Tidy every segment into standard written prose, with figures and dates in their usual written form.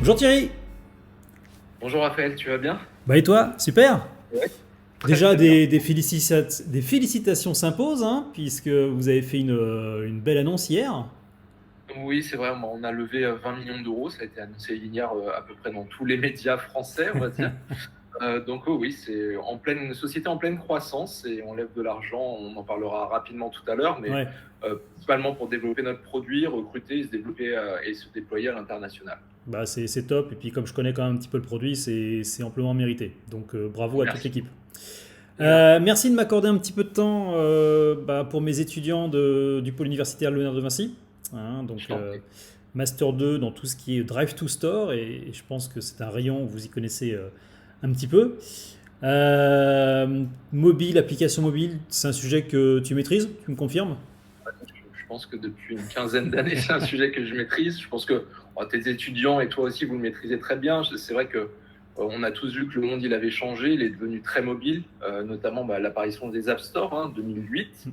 Bonjour Thierry. Bonjour Raphaël, tu vas bien? Bah et toi? Super. Ouais. Très Déjà très bien. des félicitations s'imposent, hein, puisque vous avez fait une belle annonce hier. Oui, c'est vrai, on a levé 20 millions d'euros, ça a été annoncé hier à peu près dans tous les médias français, on va dire. Donc oui, c'est en pleine société en pleine croissance et on lève de l'argent, on en parlera rapidement tout à l'heure, mais Ouais, principalement pour développer notre produit, recruter, se développer et se déployer à l'international. bah c'est top. Et puis comme je connais quand même un petit peu le produit, c'est amplement mérité. Donc bravo à toute Merci. l'équipe. Merci. Merci de m'accorder un petit peu de temps pour mes étudiants du pôle universitaire Léonard de Vinci. Hein, Je donc t'en prie. Master 2 dans tout ce qui est Drive to Store. Et je pense que c'est un rayon où vous y connaissez un petit peu. Mobile, application mobile, c'est un sujet que tu maîtrises, tu me confirmes? Je pense que depuis une quinzaine d'années, c'est un sujet que je maîtrise. Je pense que tes étudiants et toi aussi, vous le maîtrisez très bien. C'est vrai que on a tous vu que le monde il avait changé, il est devenu très mobile, notamment l'apparition des App Store, 2008.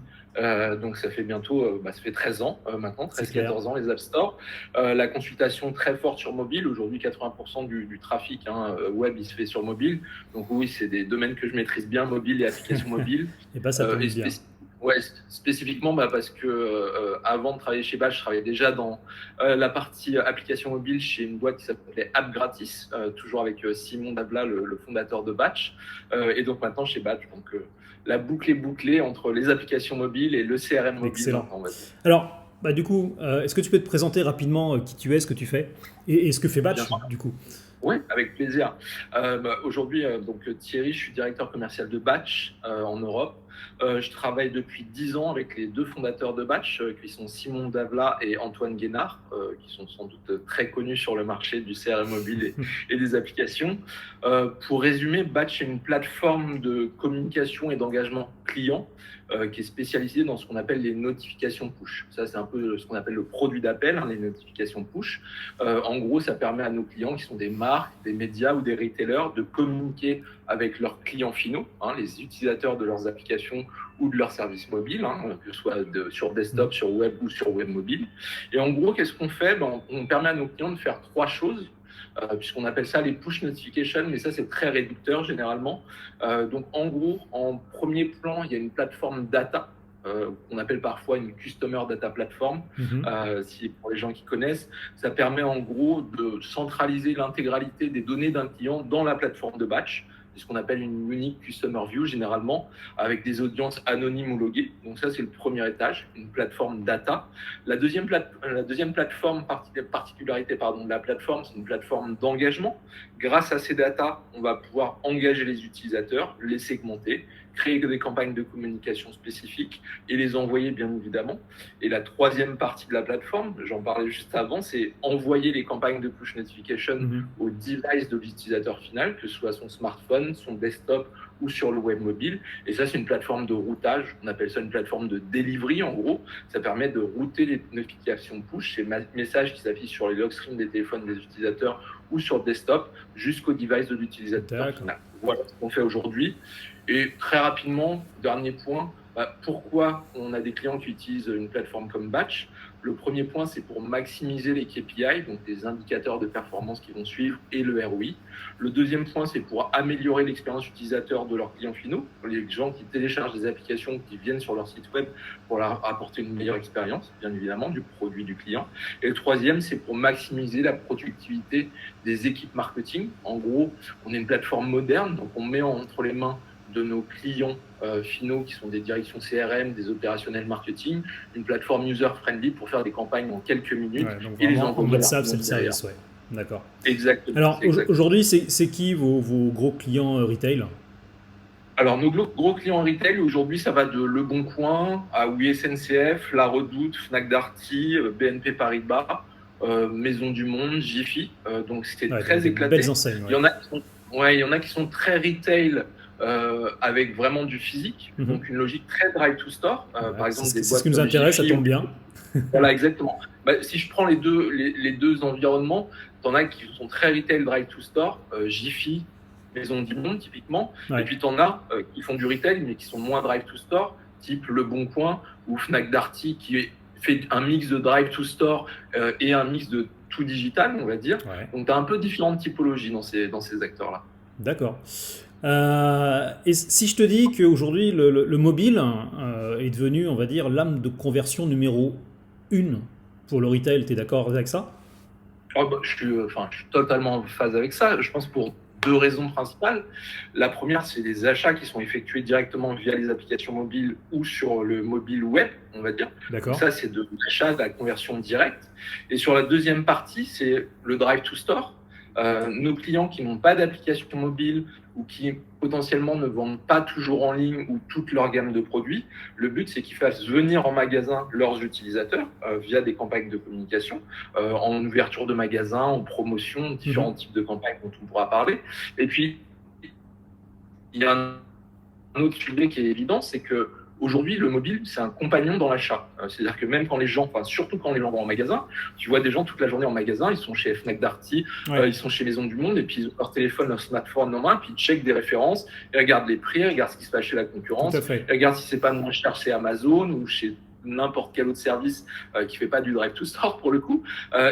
Donc ça fait bientôt, ça fait 13 ans maintenant, C'est clair. 13-14 ans les App Store. La consultation très forte sur mobile. Aujourd'hui, 80% du trafic web il se fait sur mobile. Donc oui, c'est des domaines que je maîtrise bien, mobile et applications mobiles. Et bah ça Et tombe bien. ouais, spécifiquement parce que avant de travailler chez Batch, je travaillais déjà dans la partie application mobile chez une boîte qui s'appelait App Gratis, toujours avec Simon Dabla, le fondateur de Batch. Et donc maintenant chez Batch, donc la boucle est bouclée entre les applications mobiles et le CRM mobile Excellent. maintenant, on va dire. Alors, bah, du coup, est-ce que tu peux te présenter rapidement qui tu es, ce que tu fais et ce que fait Bien Batch, sûr. du coup? Oui, avec plaisir. Aujourd'hui, Thierry, je suis directeur commercial de Batch en Europe. Je travaille depuis 10 ans avec les deux fondateurs de Batch, qui sont Simon Davla et Antoine Guénard, qui sont sans doute très connus sur le marché du CRM mobile et des applications. Pour résumer, Batch est une plateforme de communication et d'engagement client qui est spécialisée dans ce qu'on appelle les notifications push. Ça, c'est un peu ce qu'on appelle le produit d'appel, les notifications push. En gros, ça permet à nos clients qui sont des marques, des médias ou des retailers de communiquer avec leurs clients finaux, les utilisateurs de leurs applications ou de leurs services mobiles, que ce soit sur desktop, sur web ou sur web mobile. Et en gros, qu'est-ce qu'on fait? On permet à nos clients de faire trois choses. Puisqu'on appelle ça les push notifications, mais ça c'est très réducteur généralement. Donc en gros, en premier plan, il y a une plateforme data qu'on appelle parfois une Customer Data Platform, Mhm. si pour les gens qui connaissent. Ça permet en gros de centraliser l'intégralité des données d'un client dans la plateforme de batch. C'est ce qu'on appelle une unique Customer View généralement, avec des audiences anonymes ou loguées. Donc ça, c'est le premier étage, une plateforme data. La deuxième plateforme, particularité de la plateforme, c'est une plateforme d'engagement. Grâce à ces data, on va pouvoir engager les utilisateurs, les segmenter, créer des campagnes de communication spécifiques et les envoyer bien évidemment. Et la troisième partie de la plateforme, j'en parlais juste avant, c'est envoyer les campagnes de push notification au device de l'utilisateur final, que ce soit son smartphone, son desktop ou sur le web mobile. Et ça, c'est une plateforme de routage. On appelle ça une plateforme de delivery, en gros. Ça permet de router les notifications push, ces messages qui s'affichent sur les lock screens des téléphones des utilisateurs ou sur le desktop, jusqu'au device de l'utilisateur D'accord. final. Voilà ce qu'on fait aujourd'hui. Et très rapidement, dernier point, pourquoi on a des clients qui utilisent une plateforme comme Batch? Le premier point, c'est pour maximiser les KPI, donc des indicateurs de performance qui vont suivre, et le ROI. Le deuxième point, c'est pour améliorer l'expérience utilisateur de leurs clients finaux, les gens qui téléchargent des applications, qui viennent sur leur site web pour leur apporter une meilleure expérience, bien évidemment, du produit du client. Et le troisième, c'est pour maximiser la productivité des équipes marketing. En gros, on est une plateforme moderne, donc on met entre les mains de nos clients finaux qui sont des directions CRM, des opérationnels marketing, une plateforme user-friendly pour faire des campagnes en quelques minutes Ouais, donc et les vraiment en envoyer à mode leur SaaS, client c'est le derrière. service, ouais. D'accord. Exactement. Alors Exactement. aujourd'hui, c'est qui vos gros clients retail? Alors, nos gros clients retail, aujourd'hui, ça va de Le Bon Coin à Oui SNCF, La Redoute, Fnac Darty, BNP Paribas, Maison du Monde, Jiffy. Donc, c'est Ouais, donc très des belles éclaté. enseignes, Il y ouais. en a qui sont, ouais, il y en a qui sont très retail avec vraiment du physique, Mhm. donc une logique très drive to store. Ouais, Par c'est exemple, ce, des c'est ce boîtes qui nous comme intéresse, ça Jiffy tombe bien. voilà, exactement. Si je prends les deux environnements, t'en as qui sont très retail drive to store, Jiffy, Maison du Monde typiquement, et Ouais. puis t'en as qui font du retail mais qui sont moins drive to store, type Le Bon Coin ou Fnac Darty fait un mix de drive to store et un mix de tout digital, on va dire. Ouais. Donc, tu as un peu différentes typologies dans ces acteurs-là. D'accord. Et si je te dis qu'aujourd'hui, le mobile est devenu, on va dire, l'âme de conversion numéro une pour le retail, tu es d'accord avec ça? Ah bah, je suis totalement en phase avec ça. Je pense pour deux raisons principales. La première, c'est les achats qui sont effectués directement via les applications mobiles ou sur le mobile web, on va dire. Donc D'accord. ça, c'est de l'achat, de la conversion directe. Et sur la deuxième partie, c'est le drive to store. Nos clients qui n'ont pas d'application mobile ou qui potentiellement ne vendent pas toujours en ligne ou toute leur gamme de produits, le but c'est qu'ils fassent venir en magasin leurs utilisateurs via des campagnes de communication, en ouverture de magasins, en promotion, différents types de campagnes dont on pourra parler. Et puis, il y a un autre sujet qui est évident, c'est que aujourd'hui, le mobile, c'est un compagnon dans l'achat. C'est-à-dire que même quand les gens, enfin surtout quand les gens vont en magasin, tu vois des gens toute la journée en magasin, ils sont chez Fnac Darty, Ouais. ils sont chez Maison du Monde, et puis ils ont leur téléphone, leur smartphone en main, puis ils checkent des références, ils regardent les prix, ils regardent ce qui se passe chez la Tout concurrence, à fait. ils regardent si c'est pas moins cher chez Amazon ou chez n'importe quel autre service qui fait pas du drive to store pour le coup.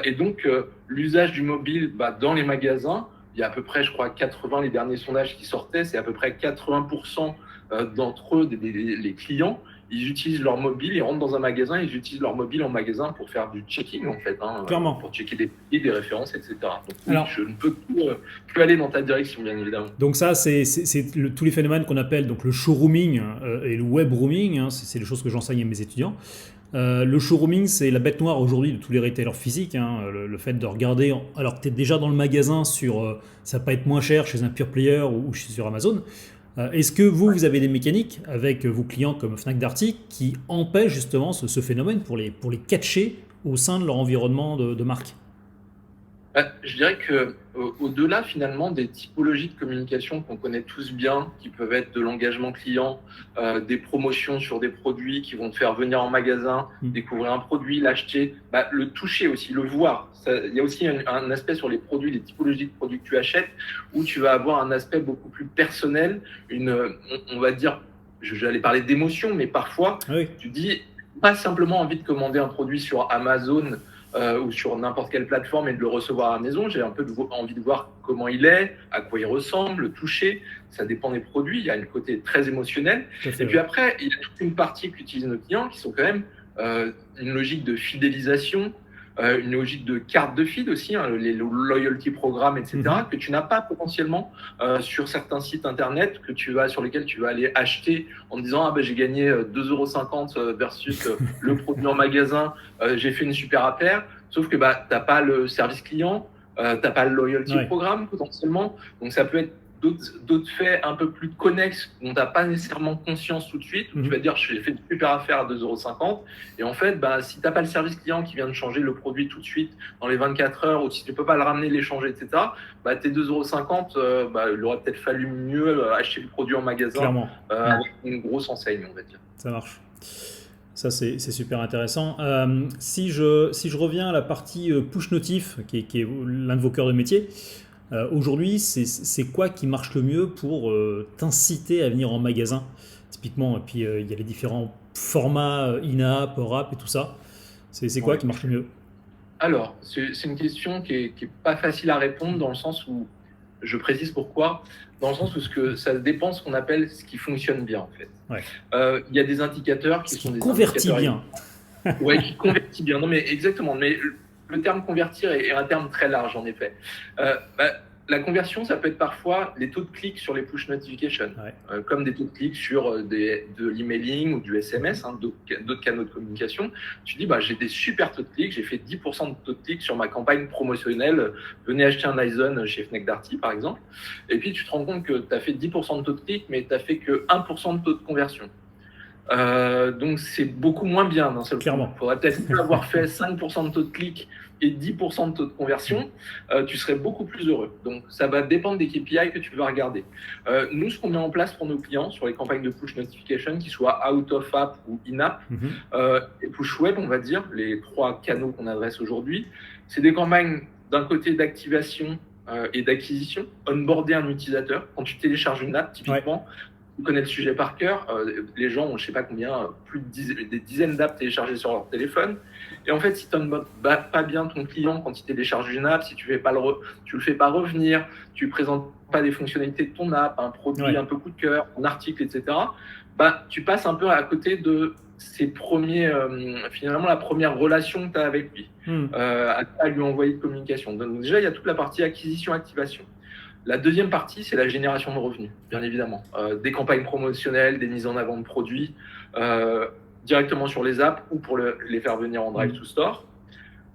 Et donc l'usage du mobile dans les magasins, il y a à peu près, je crois, 80, les derniers sondages qui sortaient, c'est à peu près 80% d'entre eux, les clients, ils utilisent leur mobile, ils rentrent dans un magasin, ils utilisent leur mobile en magasin pour faire du checking, en fait, Clairement. pour checker des prix, des références, etc. Donc, oui, Alors, je ne peux plus aller dans ta direction, bien évidemment. donc ça, c'est tous les phénomènes qu'on appelle donc le showrooming et le web rooming. Hein, c'est les choses que j'enseigne à mes étudiants. Le showrooming, c'est la bête noire aujourd'hui de tous les retailers physiques. Hein, le fait de regarder, alors que tu es déjà dans le magasin sur ça peut être moins cher chez un pure player ou sur Amazon. Est-ce que vous avez des mécaniques avec vos clients comme Fnac Darty qui empêchent justement ce phénomène pour les catcher au sein de leur environnement de marque? Je dirais que au-delà finalement des typologies de communication qu'on connaît tous bien, qui peuvent être de l'engagement client, des promotions sur des produits qui vont te faire venir en magasin, découvrir un produit, l'acheter, le toucher aussi, le voir. Il y a aussi un aspect sur les produits, les typologies de produits que tu achètes, où tu vas avoir un aspect beaucoup plus personnel, on va dire, j'allais parler d'émotion, mais parfois Oui. tu dis pas simplement envie de commander un produit sur Amazon ou sur n'importe quelle plateforme et de le recevoir à la maison. J'ai un peu envie de voir comment il est, à quoi il ressemble, le toucher. Ça dépend des produits. Il y a un côté très émotionnel. Et puis après, il y a toute une partie qu'utilisent nos clients qui sont quand même une logique de fidélisation, une logique de carte de feed aussi, hein, les loyalty programmes, etc., que tu n'as pas potentiellement sur certains sites internet sur lesquels tu vas aller acheter en disant j'ai gagné 2,50 € versus le produit en magasin, j'ai fait une super affaire. Sauf que tu n'as pas le service client, tu n'as pas le loyalty programme potentiellement. Donc ça peut être d'autres faits un peu plus connexes dont tu n'as pas nécessairement conscience tout de suite. Tu vas te dire, j'ai fait une super affaire à 2,50 €. Et en fait, si tu n'as pas le service client qui vient de changer le produit tout de suite dans les 24 heures, ou si tu ne peux pas le ramener, l'échanger, etc., tes 2,50 €, il aurait peut-être fallu mieux acheter le produit en magasin avec une grosse enseigne, on va dire. Ça marche. Ça, c'est super intéressant. Si je reviens à la partie push notif, qui est l'un de vos cœurs de métier, aujourd'hui, c'est quoi qui marche le mieux pour t'inciter à venir en magasin, typiquement? Et puis, il y a les différents formats in-app, hors-app et tout ça. C'est quoi qui marche le mieux? Alors, c'est une question qui est pas facile à répondre dans le sens où, je précise pourquoi, dans le sens où ça dépend ce qu'on appelle ce qui fonctionne bien, en fait. Ouais. Il y a des indicateurs qui sont des convertit indicateurs bien. Ouais, qui convertit bien. Non, mais exactement. Mais le terme convertir est un terme très large, en effet. La conversion, ça peut être parfois les taux de clics sur les push notifications, comme des taux de clics sur de l'emailing ou du SMS, d'autres canaux de communication. Tu dis, j'ai des super taux de clics, j'ai fait 10% de taux de clics sur ma campagne promotionnelle, venez acheter un Aizen chez Fnac Darty, par exemple. Et puis, tu te rends compte que tu as fait 10% de taux de clics, mais tu n'as fait que 1% de taux de conversion. Donc, c'est beaucoup moins bien d'un seul coup. Il faudrait peut-être avoir fait 5% de taux de clic et 10% de taux de conversion, tu serais beaucoup plus heureux. Donc, ça va dépendre des KPI que tu vas regarder. Nous, ce qu'on met en place pour nos clients sur les campagnes de push notification, qu'ils soient out of app ou in-app, et push web, on va dire, les 3 canaux qu'on adresse aujourd'hui, c'est des campagnes d'un côté d'activation et d'acquisition, onboarder un utilisateur. Quand tu télécharges une app, typiquement, tu connais le sujet par cœur. Les gens ont, je sais pas combien, des dizaines d'apps téléchargées sur leur téléphone. Et en fait, si tu n'onboardes pas bien ton client quand il télécharge une app, si tu le fais pas revenir, tu présentes pas les fonctionnalités de ton app, un produit un peu coup de cœur, un article, etc., tu passes un peu à côté de finalement la première relation que tu as avec lui, à lui envoyer de communication. Donc déjà, il y a toute la partie acquisition-activation. La deuxième partie, c'est la génération de revenus, bien évidemment. Des campagnes promotionnelles, des mises en avant de produits, directement sur les apps ou pour les faire venir en drive to store.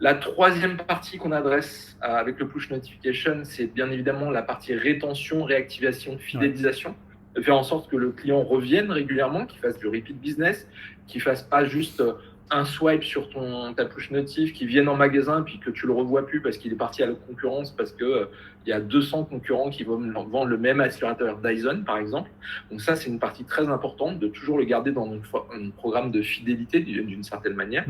La troisième partie qu'on adresse avec le push notification, c'est bien évidemment la partie rétention, réactivation, fidélisation. De faire en sorte que le client revienne régulièrement, qu'il fasse du repeat business, qu'il fasse pas juste un swipe sur ta push notif, qu'il vienne en magasin puis que tu le revois plus parce qu'il est parti à la concurrence, parce que il y a 200 concurrents qui vont vendre le même aspirateur Dyson, par exemple. Donc ça, c'est une partie très importante de toujours le garder dans un programme de fidélité d'une certaine manière.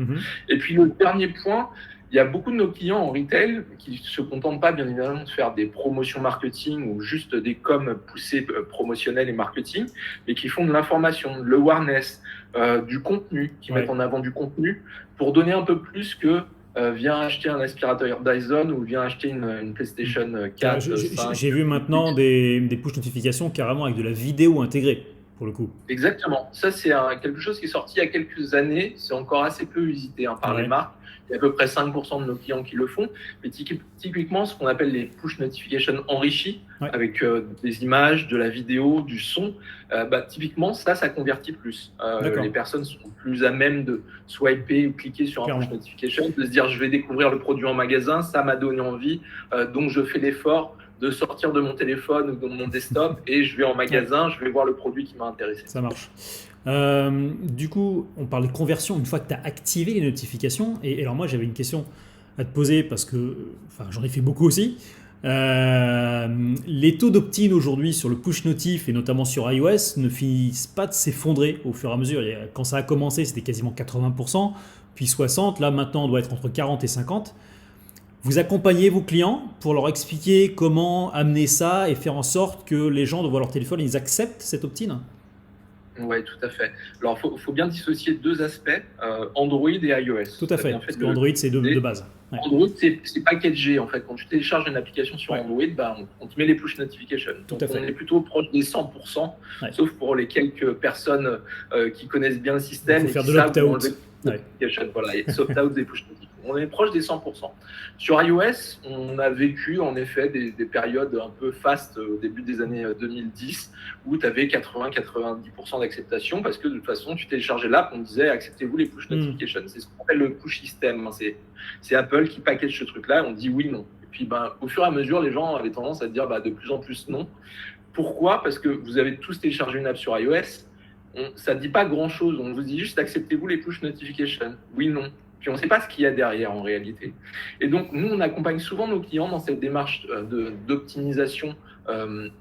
Et puis le dernier point, il y a beaucoup de nos clients en retail qui ne se contentent pas, bien évidemment, de faire des promotions marketing ou juste des coms poussés promotionnels et marketing, mais qui font de l'information, de l'awareness, du contenu, qui mettent en avant du contenu pour donner un peu plus que viens acheter un aspirateur Dyson ou viens acheter une PlayStation 4. J'ai vu maintenant des push notifications carrément avec de la vidéo intégrée, pour le coup. Exactement. Ça, c'est quelque chose qui est sorti il y a quelques années. C'est encore assez peu visité par les marques. Il y a à peu près 5% de nos clients qui le font. Mais typiquement, ce qu'on appelle les push notifications enrichis, avec des images, de la vidéo, du son, typiquement, ça convertit plus. Les personnes sont plus à même de swiper ou cliquer sur un push notification, de se dire je vais découvrir le produit en magasin, ça m'a donné envie, donc je fais l'effort de sortir de mon téléphone ou de mon desktop et je vais en magasin, je vais voir le produit qui m'a intéressé. Ça marche. Du coup, on parle de conversion une fois que tu as activé les notifications. Et alors moi, j'avais une question à te poser parce que j'en ai fait beaucoup aussi. Les taux d'opt-in aujourd'hui sur le push notif et notamment sur iOS ne finissent pas de s'effondrer au fur et à mesure. Quand ça a commencé, c'était quasiment 80%, puis 60%. Là, maintenant, on doit être entre 40 et 50%. Vous accompagnez vos clients pour leur expliquer comment amener ça et faire en sorte que les gens devant leur téléphone, ils acceptent cet opt-in? Oui, tout à fait. Alors, il faut bien dissocier deux aspects, Android et iOS. Tout à fait, parce que Android, c'est de base. Android, c'est packagé, en fait. Quand tu télécharges une application sur Android, on te met les push notifications. Donc, on est plutôt proche des 100%, sauf pour les quelques personnes qui connaissent bien le système. Il faut faire de l'opt-out. Voilà, et opt-out des push notifications. On est proche des 100%. Sur iOS, on a vécu en effet des périodes un peu fastes au début des années 2010 où tu avais 80-90% d'acceptation parce que de toute façon, tu téléchargeais l'app, on disait acceptez-vous les push notifications. C'est ce qu'on appelle le push system. C'est Apple qui package ce truc-là, on dit oui, non. Et puis au fur et à mesure, les gens avaient tendance à dire de plus en plus non. Pourquoi ? Parce que vous avez tous téléchargé une app sur iOS, ça ne dit pas grand-chose. On vous dit juste acceptez-vous les push notifications. Oui, non. Puis on ne sait pas ce qu'il y a derrière en réalité. Et donc, nous, on accompagne souvent nos clients dans cette démarche d'optimisation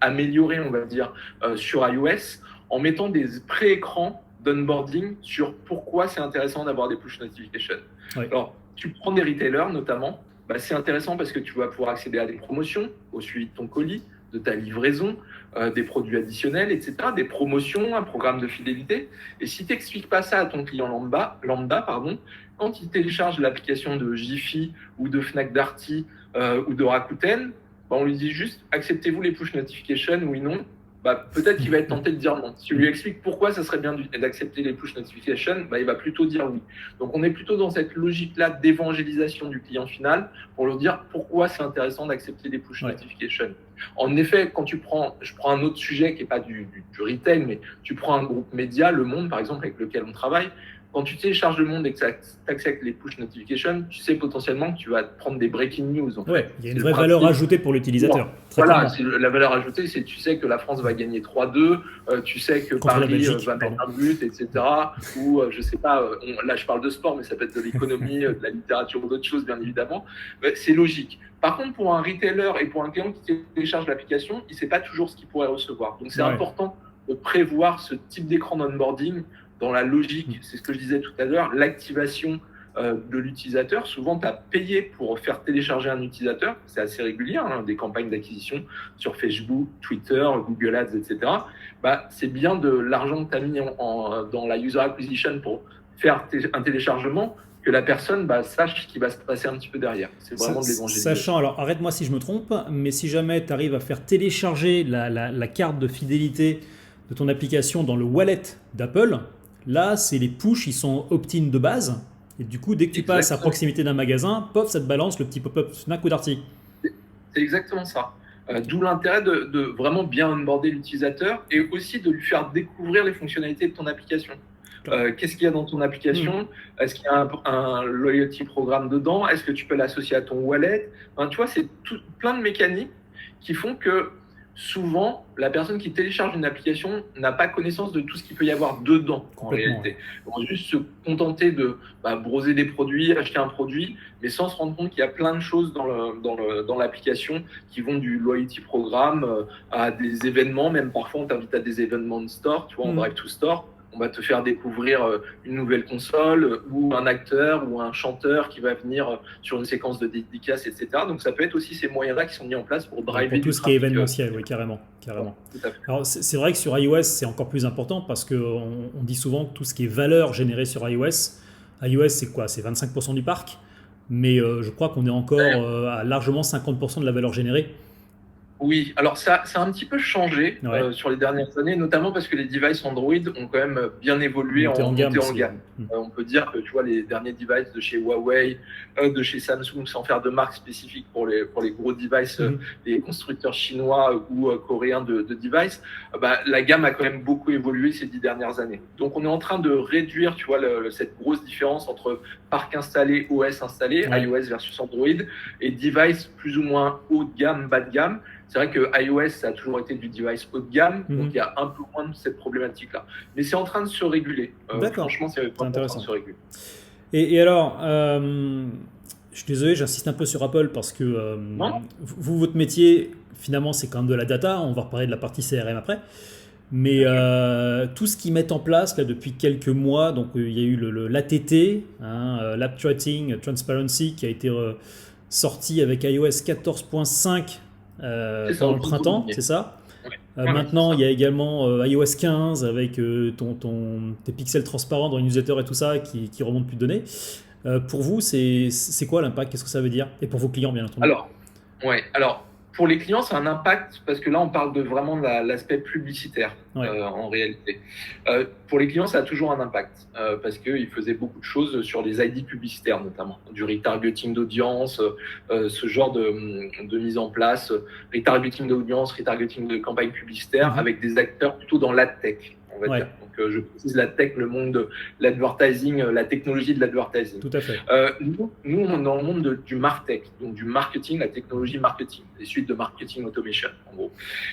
améliorée, on va dire, sur iOS, en mettant des pré-écrans d'onboarding sur pourquoi c'est intéressant d'avoir des push notifications. Alors, tu prends des retailers notamment, c'est intéressant parce que tu vas pouvoir accéder à des promotions, au suivi de ton colis, de ta livraison, des produits additionnels, etc., des promotions, un programme de fidélité. Et si tu n'expliques pas ça à ton client lambda, quand il télécharge l'application de Jiffy ou de Fnac Darty ou de Rakuten, on lui dit juste acceptez-vous les push notifications, oui, non. Peut-être qu'il va être tenté de dire non. Si on lui explique pourquoi ça serait bien d'accepter les push notifications, il va plutôt dire oui. Donc on est plutôt dans cette logique-là d'évangélisation du client final pour lui dire pourquoi c'est intéressant d'accepter les push notifications. En effet, quand je prends un autre sujet qui n'est pas du retail, mais tu prends un groupe média, Le Monde par exemple, avec lequel on travaille, quand tu télécharges Le Monde et que tu acceptes les push notifications, tu sais potentiellement que tu vas prendre des breaking news. Il y a une vraie valeur ajoutée pour l'utilisateur. Voilà, la valeur ajoutée, c'est tu sais que la France va gagner 3-2, tu sais que Paris va mettre un but, etc. Ou je sais pas, là je parle de sport, mais ça peut être de l'économie, de la littérature ou d'autres choses, bien évidemment. C'est logique. Par contre, pour un retailer et pour un client qui télécharge l'application, il ne sait pas toujours ce qu'il pourrait recevoir. Donc c'est important de prévoir ce type d'écran d'onboarding dans la logique, c'est ce que je disais tout à l'heure, l'activation de l'utilisateur. Souvent, tu as payé pour faire télécharger un utilisateur. C'est assez régulier, hein, des campagnes d'acquisition sur Facebook, Twitter, Google Ads, etc. Bah, c'est bien de l'argent que tu as mis dans la user acquisition pour faire un téléchargement, que la personne sache ce qui va se passer un petit peu derrière. C'est vraiment de l'évangélisation. Sachant, alors arrête-moi si je me trompe, mais si jamais tu arrives à faire télécharger la carte de fidélité de ton application dans le wallet d'Apple, là, c'est les push, ils sont opt-in de base. Et du coup, dès que tu passes à proximité d'un magasin, pop, ça te balance le petit pop-up Fnac ou Darty. C'est exactement ça. D'où l'intérêt de vraiment bien onboarder l'utilisateur et aussi de lui faire découvrir les fonctionnalités de ton application. Qu'est-ce qu'il y a dans ton application? Est-ce qu'il y a un loyalty programme dedans? Est-ce que tu peux l'associer à ton wallet? Tu vois, c'est plein de mécaniques qui font que souvent, la personne qui télécharge une application n'a pas connaissance de tout ce qu'il peut y avoir dedans, en réalité. On va juste se contenter de browser des produits, acheter un produit, mais sans se rendre compte qu'il y a plein de choses dans l'application qui vont du loyalty programme à des événements. Même parfois, on t'invite à des événements de store, tu vois, en Drive to Store. On va te faire découvrir une nouvelle console ou un acteur ou un chanteur qui va venir sur une séquence de dédicace, etc. Donc, ça peut être aussi ces moyens-là qui sont mis en place pour driver pour tout ce qui est événementiel, oui, carrément. Alors, c'est vrai que sur iOS, c'est encore plus important parce qu'on dit souvent que tout ce qui est valeur générée sur iOS, c'est quoi? C'est 25% du parc, mais je crois qu'on est encore à largement 50% de la valeur générée. Oui, alors ça a un petit peu changé sur les dernières années, notamment parce que les devices Android ont quand même bien évolué en montée en gamme. On peut dire que tu vois les derniers devices de chez Huawei, de chez Samsung, sans faire de marque spécifique pour les gros devices, les constructeurs chinois ou coréens de devices, la gamme a quand même beaucoup évolué ces 10 dernières années. Donc on est en train de réduire, tu vois, cette grosse différence entre parc installé, OS installé, iOS versus Android, et device plus ou moins haut de gamme, bas de gamme. C'est vrai que iOS, ça a toujours été du device haut de gamme, donc il y a un peu moins de cette problématique-là. Mais c'est en train de se réguler. Franchement, c'est en train de se réguler. Et alors, je suis désolé, j'insiste un peu sur Apple parce que vous, votre métier, finalement, c'est quand même de la data. On va reparler de la partie CRM après. Mais tout ce qu'ils mettent en place là, depuis quelques mois, donc il y a eu l'ATT, l'App Tracking Transparency, qui a été sorti avec iOS 14.5 dans le printemps, c'est ça? Maintenant, il y a également iOS 15 avec tes pixels transparents dans une newsletter et tout ça qui remonte plus de données. Pour vous, c'est quoi l'impact? Qu'est-ce que ça veut dire? Et pour vos clients, bien entendu. Alors, pour les clients, c'est un impact parce que là, on parle de vraiment de l'aspect publicitaire en réalité. Pour les clients, ça a toujours un impact parce qu'ils faisaient beaucoup de choses sur les ID publicitaires, notamment du retargeting d'audience, ce genre de mise en place, retargeting d'audience, retargeting de campagne publicitaire avec des acteurs plutôt dans l'adtech, on va dire. Donc, je précise la tech, le monde de l'advertising, la technologie de l'advertising. Tout à fait. Nous, on est dans le monde du MarTech, donc du marketing, la technologie marketing, les suites de marketing automation, en gros.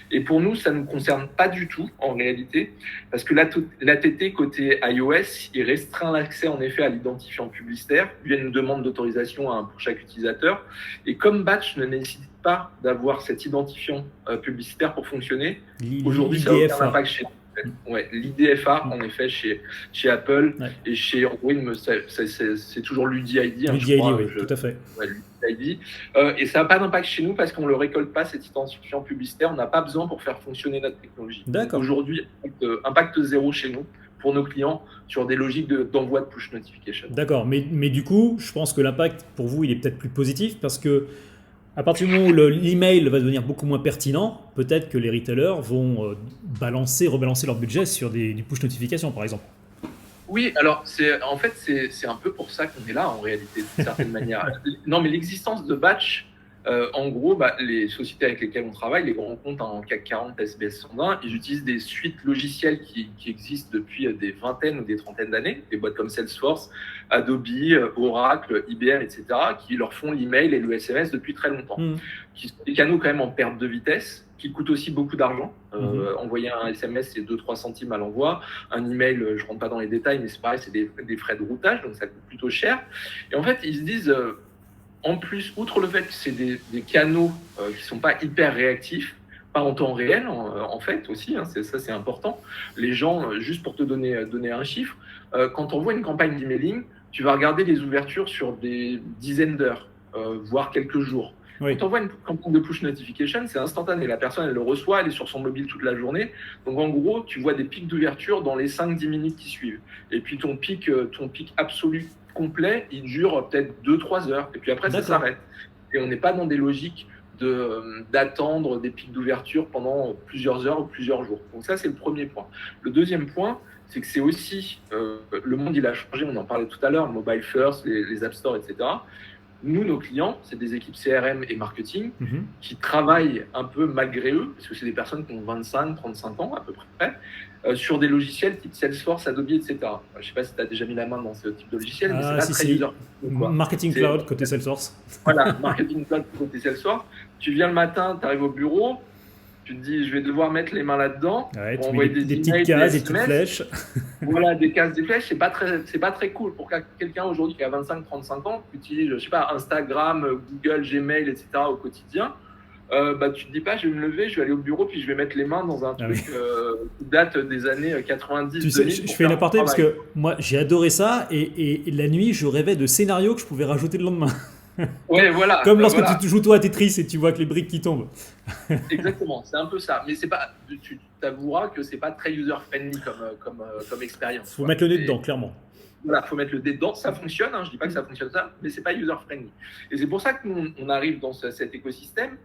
Et pour nous, ça ne nous concerne pas du tout, en réalité, parce que l'ATT côté iOS, il restreint l'accès, en effet, à l'identifiant publicitaire via une demande d'autorisation pour chaque utilisateur. Et comme Batch ne nécessite pas d'avoir cet identifiant publicitaire pour fonctionner, aujourd'hui, ça n'a aucun impact chez nous. L'IDFA, en effet, chez Apple et chez Android, c'est toujours l'UDID. L'UDID, oui, tout à fait. l'UDID. Et ça n'a pas d'impact chez nous parce qu'on ne le récolte pas, cet identifiant publicitaire. On n'a pas besoin pour faire fonctionner notre technologie. Aujourd'hui, impact zéro chez nous pour nos clients sur des logiques d'envoi de push notification. D'accord, mais du coup, je pense que l'impact pour vous, il est peut-être plus positif parce que à partir du moment où l'email va devenir beaucoup moins pertinent, peut-être que les retailers vont rebalancer leur budget sur du push notification, par exemple. Oui, alors en fait, c'est un peu pour ça qu'on est là, en réalité, d'une certaine manière. Non, mais l'existence de Batch, en gros, les sociétés avec lesquelles on travaille, les grands comptes en CAC 40, SBS 120, ils utilisent des suites logicielles qui existent depuis des vingtaines ou des trentaines d'années, des boîtes comme Salesforce, Adobe, Oracle, IBM, etc., qui leur font l'email et le SMS depuis très longtemps, qui sont des canaux quand même en perte de vitesse, qui coûtent aussi beaucoup d'argent. Envoyer un SMS, c'est 2-3 centimes à l'envoi. Un email, je ne rentre pas dans les détails, mais c'est pareil, c'est des frais de routage, donc ça coûte plutôt cher. Et en fait, ils se disent... en plus, outre le fait que c'est des canaux qui ne sont pas hyper réactifs, pas en temps réel, en fait aussi, ça c'est important. Les gens, juste pour te donner un chiffre, quand on voit une campagne d'emailing, tu vas regarder les ouvertures sur des dizaines d'heures, voire quelques jours. Oui. Quand on voit une campagne de push notification, c'est instantané. La personne, elle le reçoit, elle est sur son mobile toute la journée. Donc, en gros, tu vois des pics d'ouverture dans les 5-10 minutes qui suivent. Et puis, ton pic absolu complet, il dure peut-être 2-3 heures. Et puis après, ça s'arrête. Et on n'est pas dans des logiques d'attendre des pics d'ouverture pendant plusieurs heures ou plusieurs jours. Donc, ça, c'est le premier point. Le deuxième point, c'est que c'est aussi, le monde, il a changé. On en parlait tout à l'heure, mobile first, les app stores, etc. Nous, nos clients, c'est des équipes CRM et marketing qui travaillent un peu malgré eux, parce que c'est des personnes qui ont 25, 35 ans à peu près, sur des logiciels type Salesforce, Adobe, etc. Je ne sais pas si tu as déjà mis la main dans ce type de logiciel, mais c'est pas très user. Marketing Cloud côté Salesforce. Voilà, Marketing Cloud côté Salesforce. Tu viens le matin, tu arrives au bureau, tu te dis, je vais devoir mettre les mains là-dedans pour envoyer des petites cases, des petites flèches. Voilà, des cases, des flèches, c'est pas très cool pour quelqu'un aujourd'hui qui a 25-35 ans, qui utilise, je sais pas, Instagram, Google, Gmail, etc. au quotidien. Tu te dis pas, je vais me lever, je vais aller au bureau, puis je vais mettre les mains dans un truc qui date des années 90. Tu sais, je fais une aparté parce que moi, j'ai adoré ça et la nuit, je rêvais de scénarios que je pouvais rajouter le lendemain. Ouais, voilà. Comme lorsque tu joues toi à Tetris et tu vois que les briques qui tombent. Exactement, c'est un peu ça. Mais c'est pas, tu t'avoueras que c'est pas très user-friendly comme expérience. Faut mettre le nez dedans, clairement. Voilà, faut mettre le nez dedans. Ça fonctionne, hein, je dis pas que ça fonctionne ça, mais c'est pas user-friendly. Et c'est pour ça que nous, on arrive dans cet écosystème,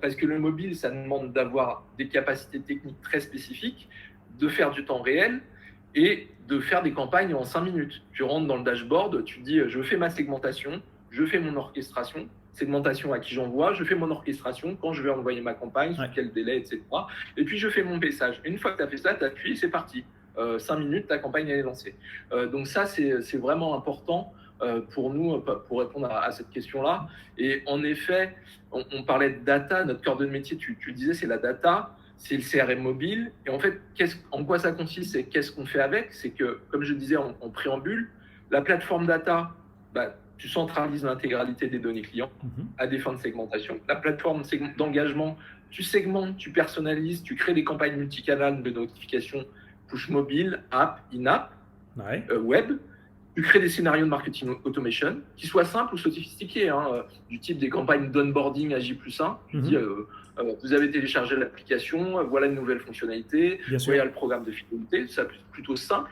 parce que le mobile, ça demande d'avoir des capacités techniques très spécifiques, de faire du temps réel et de faire des campagnes en 5 minutes. Tu rentres dans le dashboard, tu dis, je fais ma segmentation, je fais mon orchestration, segmentation à qui j'envoie, je fais mon orchestration, quand je vais envoyer ma campagne, sur quel délai, etc. Et puis je fais mon message. Une fois que tu as fait ça, tu appuies, c'est parti. 5 minutes, ta campagne elle est lancée. Donc ça, c'est vraiment important pour nous, pour répondre à cette question-là. Et en effet, on parlait de data, notre cœur de métier, tu disais, c'est la data, c'est le CRM mobile. Et en fait, en quoi ça consiste et qu'est-ce qu'on fait avec? C'est que, comme je disais en préambule, la plateforme data, tu centralises l'intégralité des données clients à des fins de segmentation. La plateforme d'engagement, tu segmentes, tu personnalises, tu crées des campagnes multicanales de notification push mobile, app, in-app, web. Tu crées des scénarios de marketing automation qui soient simples ou sophistiqués, du type des campagnes d'onboarding à J+1. Tu dis, vous avez téléchargé l'application, voilà une nouvelle fonctionnalité, voilà le programme de fidélité, c'est plutôt simple,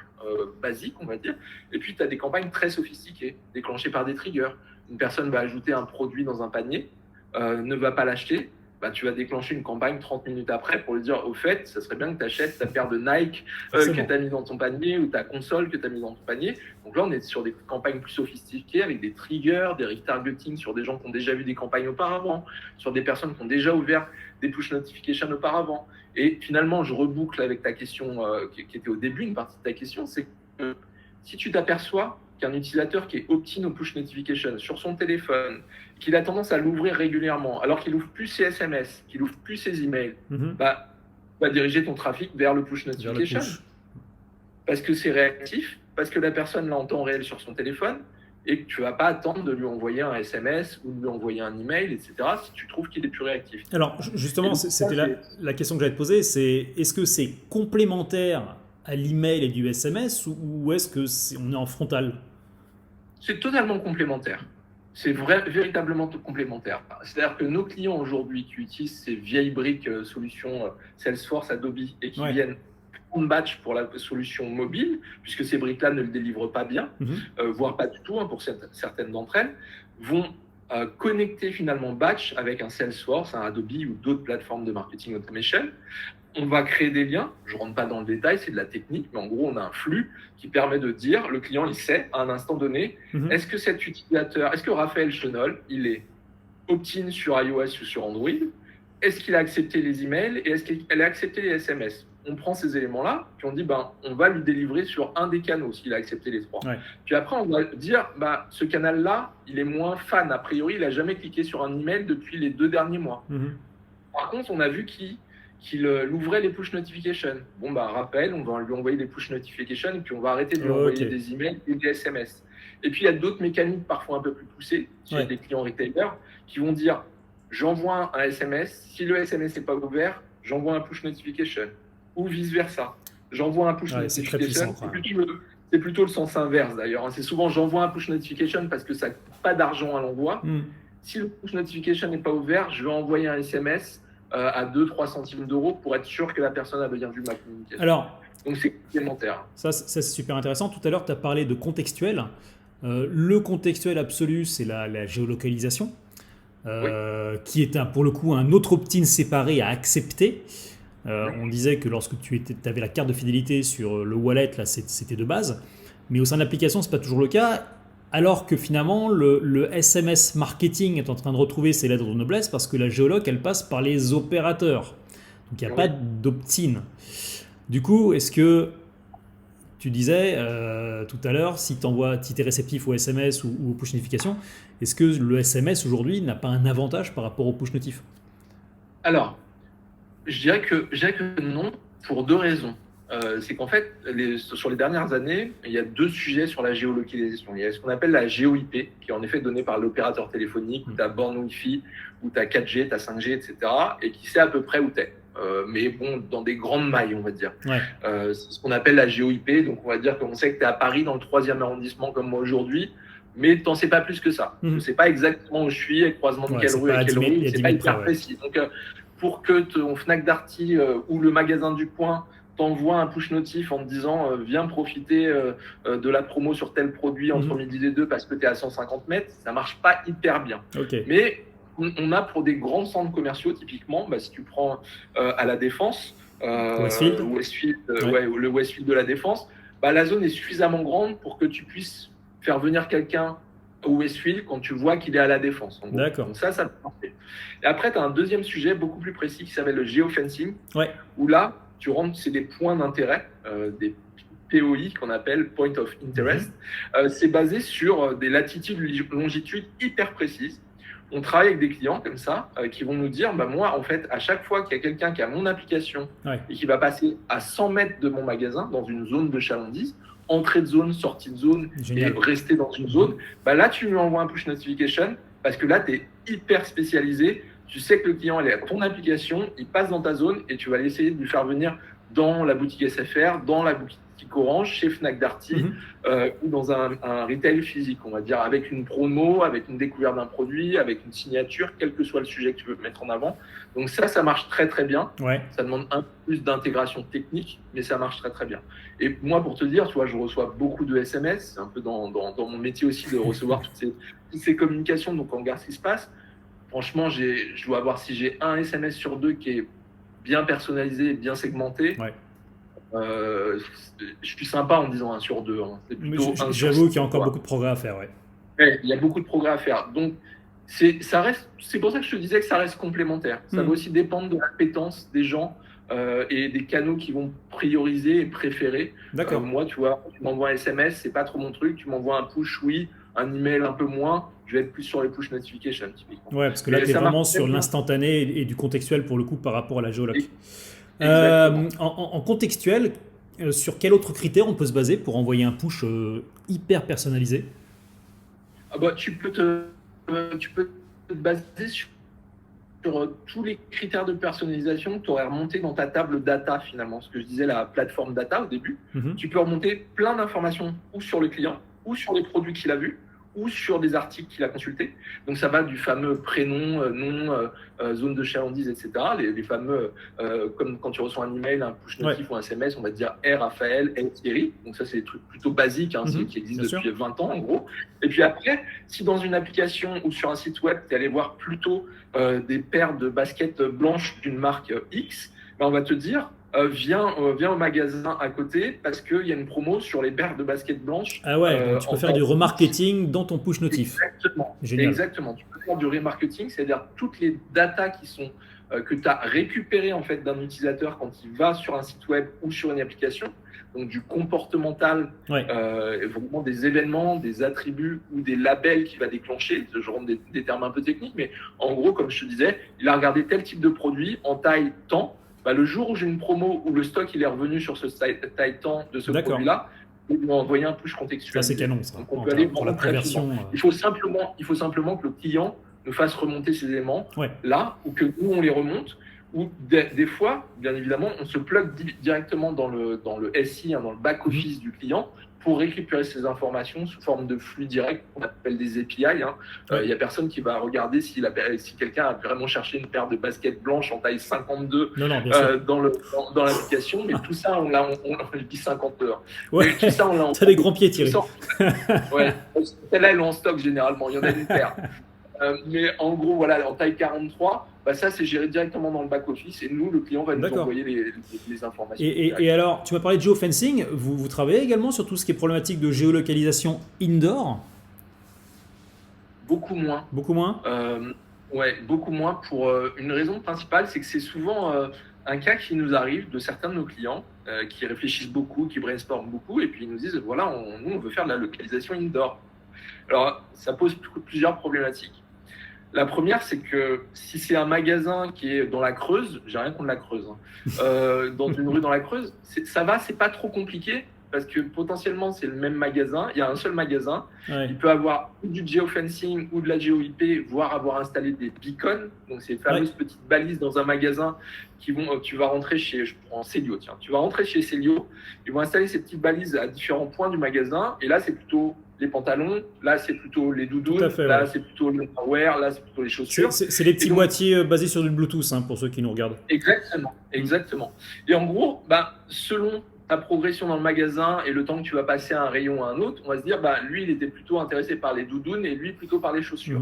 basique, on va dire. Et puis, tu as des campagnes très sophistiquées, déclenchées par des triggers. Une personne va ajouter un produit dans un panier, ne va pas l'acheter, tu vas déclencher une campagne 30 minutes après pour lui dire, au fait, ça serait bien que tu achètes ta paire de Nike que tu as mis dans ton panier ou ta console que tu as mis dans ton panier. Donc là, on est sur des campagnes plus sophistiquées avec des triggers, des retargeting sur des gens qui ont déjà vu des campagnes auparavant, sur des personnes qui ont déjà ouvert des push notifications auparavant. Et finalement, je reboucle avec ta question qui était au début, une partie de ta question, c'est que si tu t'aperçois qu'un utilisateur qui est opt-in aux push notifications sur son téléphone, qu'il a tendance à l'ouvrir régulièrement, alors qu'il n'ouvre plus ses SMS, qu'il n'ouvre plus ses emails, va diriger ton trafic vers le push notification. Parce que c'est réactif, parce que la personne l'a en temps réel sur son téléphone, et que tu ne vas pas attendre de lui envoyer un SMS ou de lui envoyer un email, etc., si tu trouves qu'il est plus réactif. Alors, justement, c'était la question que j'allais te poser, c'est est-ce que c'est complémentaire à l'email et du SMS ou est-ce qu'on est en frontal? C'est totalement complémentaire. C'est véritablement complémentaire. C'est-à-dire que nos clients aujourd'hui qui utilisent ces vieilles briques solutions Salesforce, Adobe et qui viennent prendre batch pour la solution mobile, puisque ces briques-là ne le délivrent pas bien, voire pas du tout pour certaines d'entre elles, vont connecter finalement batch avec un Salesforce, un Adobe ou d'autres plateformes de marketing automation. On va créer des liens, je ne rentre pas dans le détail, c'est de la technique, mais en gros, on a un flux qui permet de dire, le client, il sait à un instant donné, est-ce que cet utilisateur, est-ce que Raphaël Chenol, il est opt-in sur iOS ou sur Android? Est-ce qu'il a accepté les emails et est-ce qu'il a accepté les SMS? On prend ces éléments-là, puis on dit, on va lui délivrer sur un des canaux s'il a accepté les 3. Puis après, on va dire, ce canal-là, il est moins fan. A priori, il n'a jamais cliqué sur un email depuis les 2 derniers mois. Par contre, on a vu qu'il ouvrait les push notifications. Rappel, on va lui envoyer des push notifications et puis on va arrêter de lui envoyer des emails et des SMS. Et puis, il y a d'autres mécaniques parfois un peu plus poussées chez des clients retailers qui vont dire, j'envoie un SMS, si le SMS n'est pas ouvert, j'envoie un push notification ou vice-versa. J'envoie un push notification c'est plutôt le sens inverse d'ailleurs. C'est souvent j'envoie un push notification parce que ça ne coûte pas d'argent à l'envoi. Si le push notification n'est pas ouvert, je vais envoyer un SMS à 2-3 centimes d'euros pour être sûr que la personne a bien vu ma communication. Alors, donc c'est complémentaire. Ça c'est super intéressant. Tout à l'heure, tu as parlé de contextuel. Le contextuel absolu, c'est la géolocalisation, qui est pour le coup un autre opt-in séparé à accepter. On disait que lorsque tu avais la carte de fidélité sur le wallet, là, c'était de base. Mais au sein de l'application, ce n'est pas toujours le cas. Alors que finalement, le SMS marketing est en train de retrouver ses lettres de noblesse parce que la géoloc, elle passe par les opérateurs. Donc il n'y a pas d'opt-in. Du coup, est-ce que tu disais tout à l'heure, si tu es réceptif au SMS ou aux push notifications, est-ce que le SMS aujourd'hui n'a pas un avantage par rapport aux push notifs? Alors, je dirais que non, pour 2 raisons. C'est qu'en fait, sur les dernières années, il y a 2 sujets sur la géolocalisation. Il y a ce qu'on appelle la GeoIP, qui est en effet donnée par l'opérateur téléphonique, où tu as borne Wi-Fi, où tu as 4G, tu as 5G, etc., et qui sait à peu près où tu es. Mais bon, dans des grandes mailles, on va dire. C'est ce qu'on appelle la GeoIP. Donc, on va dire qu'on sait que tu es à Paris, dans le 3e arrondissement, comme moi aujourd'hui, mais tu n'en sais pas plus que ça. Tu ne sais pas exactement où je suis, à croisement de quelle rue, à quelle rue, c'est pas hyper précis. Donc, pour que ton Fnac Darty ou le magasin du coin t'envoie un push notif en te disant viens profiter de la promo sur tel produit entre midi et 2 parce que tu es à 150 mètres, ça marche pas hyper bien. Mais on a pour des grands centres commerciaux, typiquement, si tu prends à la Défense, Westfield, le Westfield de la Défense, la zone est suffisamment grande pour que tu puisses faire venir quelqu'un au Westfield quand tu vois qu'il est à la Défense. D'accord. Donc ça peut marcher. Et après, tu as un deuxième sujet beaucoup plus précis qui s'appelle le geofencing, où là, tu rentres, c'est des points d'intérêt, des POI qu'on appelle Point of Interest. C'est basé sur des latitudes, longitudes hyper précises. On travaille avec des clients comme ça qui vont nous dire, moi, en fait, à chaque fois qu'il y a quelqu'un qui a mon application et qui va passer à 100 mètres de mon magasin dans une zone de chalandise, entrée de zone, sortie de zone, et rester dans une zone, là, tu lui envoies un push notification parce que là, tu es hyper spécialisé. Tu sais que le client est à ton application, il passe dans ta zone et tu vas essayer de lui faire venir dans la boutique SFR, dans la boutique Orange, chez Fnac Darty ou dans un retail physique, on va dire, avec une promo, avec une découverte d'un produit, avec une signature, quel que soit le sujet que tu veux mettre en avant. Donc ça marche très très bien. Ça demande un peu plus d'intégration technique, mais ça marche très très bien. Et moi, pour te dire, tu vois, je reçois beaucoup de SMS, c'est un peu dans mon métier aussi de recevoir toutes ces communications, donc on regarde ce qui se passe. Franchement, je dois avoir, si j'ai un SMS sur 2 qui est bien personnalisé, bien segmenté, je suis sympa en disant 1 sur 2. C'est plutôt j'avoue qu'il y a encore beaucoup de progrès à faire. Il y a beaucoup de progrès à faire. Donc, c'est pour ça que je te disais que ça reste complémentaire. Ça va aussi dépendre de l'appétence des gens et des canaux qui vont prioriser et préférer. Moi, tu vois, tu m'envoies un SMS, c'est pas trop mon truc. Tu m'envoies un push, oui. Un email un peu moins, je vais être plus sur les push notifications typiquement. Parce que là, tu es vraiment sur l'instantané et du contextuel pour le coup par rapport à la géoloc. En contextuel, sur quel autre critère on peut se baser pour envoyer un push hyper personnalisé? Tu peux te baser sur tous les critères de personnalisation que tu aurais remonté dans ta table data finalement. Ce que je disais, la plateforme data au début, tu peux remonter plein d'informations ou sur le client, ou sur les produits qu'il a vus, ou sur des articles qu'il a consultés. Donc ça va du fameux prénom, nom, zone de chalandise, etc. Les fameux, comme quand tu reçois un email, un push notif ou un SMS, on va te dire R Raphaël, L Thierry. Donc ça, c'est des trucs plutôt basiques qui existent depuis 20 ans en gros. Et puis après, si dans une application ou sur un site web, tu es allé voir plutôt des paires de baskets blanches d'une marque X, on va te dire viens au magasin à côté parce qu'il y a une promo sur les paires de baskets blanches. Donc tu peux faire du remarketing dans ton push notif. Exactement. Tu peux faire du remarketing, c'est-à-dire toutes les datas qui sont que tu as récupérées en fait, d'un utilisateur quand il va sur un site web ou sur une application. Donc du comportemental, vraiment des événements, des attributs ou des labels qu'il va déclencher. Je rentre des termes un peu techniques, mais en gros, comme je te disais, il a regardé tel type de produit en taille tant. Le jour où j'ai une promo où le stock il est revenu sur ce taille temps de ce produit-là, il m'a envoyé un push contextuel. Ça c'est canon ça. Donc on peut aller pour la conversion. Il faut simplement que le client nous fasse remonter ces éléments là ou que nous on les remonte. Ou des fois, bien évidemment, on se plug directement dans le SI, dans le back-office du client pour récupérer ces informations sous forme de flux direct qu'on appelle des API. Il n'y a personne qui va regarder si quelqu'un a vraiment cherché une paire de baskets blanches en taille 52 dans l'application, mais tout ça, on dit 50 heures. Ouais, t'as des grands pieds, Thierry. Ouais, celle-là, elle est en stock généralement, il y en a une paire. Mais en gros, voilà, en taille 43, ça, c'est géré directement dans le back-office et nous, le client va nous envoyer les informations. Et alors, tu m'as parlé de geofencing. Vous travaillez également sur tout ce qui est problématique de géolocalisation indoor? Beaucoup moins. Beaucoup moins Ouais, beaucoup moins pour une raison principale, c'est que c'est souvent un cas qui nous arrive de certains de nos clients qui réfléchissent beaucoup, qui brainstorment beaucoup et puis ils nous disent, voilà, nous, on veut faire de la localisation indoor. Alors, ça pose plusieurs problématiques. La première, c'est que si c'est un magasin qui est dans la Creuse, j'ai rien contre la Creuse, dans une rue dans la Creuse, ça va, c'est pas trop compliqué parce que potentiellement c'est le même magasin, il y a un seul magasin, il peut avoir ou du geofencing ou de la GeoIP, voire avoir installé des beacons, donc ces fameuses petites balises dans un magasin tu vas rentrer je prends Célio, tiens, tu vas rentrer chez Célio, ils vont installer ces petites balises à différents points du magasin et là c'est plutôt les pantalons, là c'est plutôt les doudounes, là c'est plutôt le wear, là c'est plutôt les chaussures. C'est les petits boîtiers basés sur du Bluetooth pour ceux qui nous regardent. Exactement. Et en gros, selon ta progression dans le magasin et le temps que tu vas passer à un rayon à un autre, on va se dire, lui il était plutôt intéressé par les doudounes et lui plutôt par les chaussures.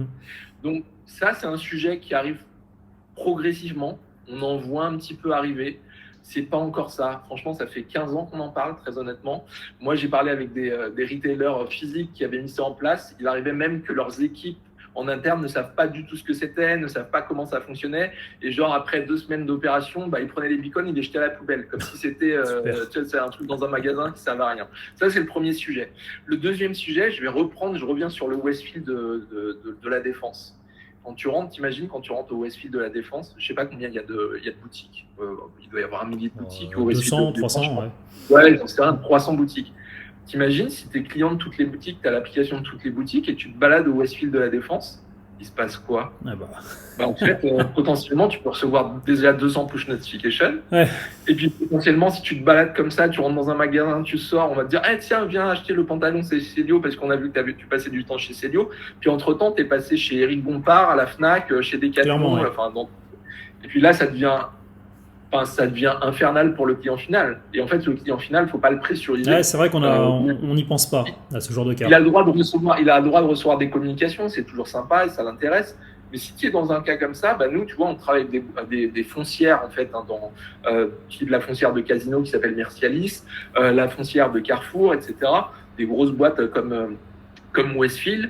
Donc ça c'est un sujet qui arrive progressivement, on en voit un petit peu arriver. C'est pas encore ça. Franchement, ça fait 15 ans qu'on en parle, très honnêtement. Moi, j'ai parlé avec des retailers physiques qui avaient mis ça en place. Il arrivait même que leurs équipes en interne ne savent pas du tout ce que c'était, ne savent pas comment ça fonctionnait. Et genre, après 2 semaines d'opération, ils prenaient les beacons, ils les jetaient à la poubelle, comme si c'était un truc dans un magasin qui ne servait à rien. Ça, c'est le premier sujet. Le deuxième sujet, je reviens sur le Westfield de la Défense. Quand tu rentres, t'imagines, quand tu rentres au Westfield de la Défense, je sais pas combien il y a de boutiques. Il doit y avoir 1 millier de boutiques au Westfield. 200, 300, ouais. Ouais, c'est 300 boutiques. T'imagines, si tu es client de toutes les boutiques, tu as l'application de toutes les boutiques et tu te balades au Westfield de la Défense, il se passe quoi? En fait, potentiellement, tu peux recevoir déjà 200 push notifications. Ouais. Et puis, potentiellement, si tu te balades comme ça, tu rentres dans un magasin, tu sors, on va te dire tiens, viens acheter le pantalon chez Célio parce qu'on a vu que tu passais du temps chez Célio. Puis, entre-temps, tu es passé chez Eric Bompard, à la Fnac, chez Decathlon. Et puis là, ça devient infernal pour le client final. Et en fait, le client final, il ne faut pas le pressuriser. Ouais, c'est vrai qu'on n'y pense pas à ce genre de cas. Il a le droit de recevoir des communications, c'est toujours sympa et ça l'intéresse. Mais si tu es dans un cas comme ça, nous, tu vois, on travaille avec des foncières, en fait, de la foncière de Casino qui s'appelle Mercialis, la foncière de Carrefour, etc. Des grosses boîtes comme Westfield.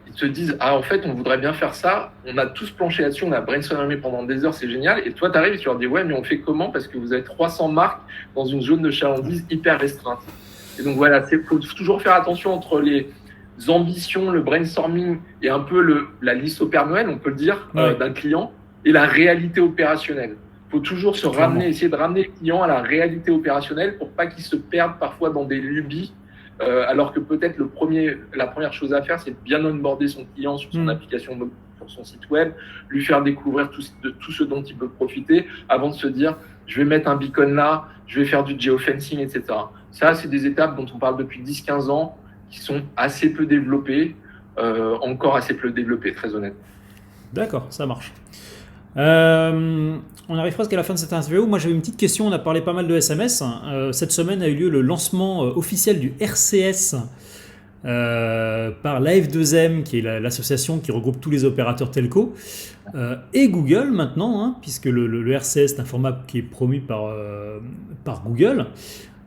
Ils te disent, en fait, on voudrait bien faire ça. On a tous planché là-dessus, on a brainstormé pendant des heures, c'est génial. Et toi, tu arrives et tu leur dis, ouais, mais on fait comment? Parce que vous avez 300 marques dans une zone de chalandise hyper restreinte. Et donc, voilà, il faut toujours faire attention entre les ambitions, le brainstorming et un peu la liste au Père Noël, on peut le dire, d'un client, et la réalité opérationnelle. Il faut toujours essayer de ramener le client à la réalité opérationnelle pour pas qu'il se perde parfois dans des lubies. Alors que peut-être la première chose à faire, c'est de bien onboarder son client sur son application mobile, sur son site web, lui faire découvrir tout ce dont il peut profiter avant de se dire je vais mettre un beacon là, je vais faire du geofencing, etc. Ça, c'est des étapes dont on parle depuis 10-15 ans qui sont assez peu développées, encore assez peu développées, très honnêtement. D'accord, ça marche. On arrive presque à la fin de cette interview. Moi, j'avais une petite question. On a parlé pas mal de SMS. Cette semaine a eu lieu le lancement officiel du RCS par l'AF2M, qui est l'association qui regroupe tous les opérateurs telco, et Google maintenant, puisque le RCS est un format qui est promu par Google.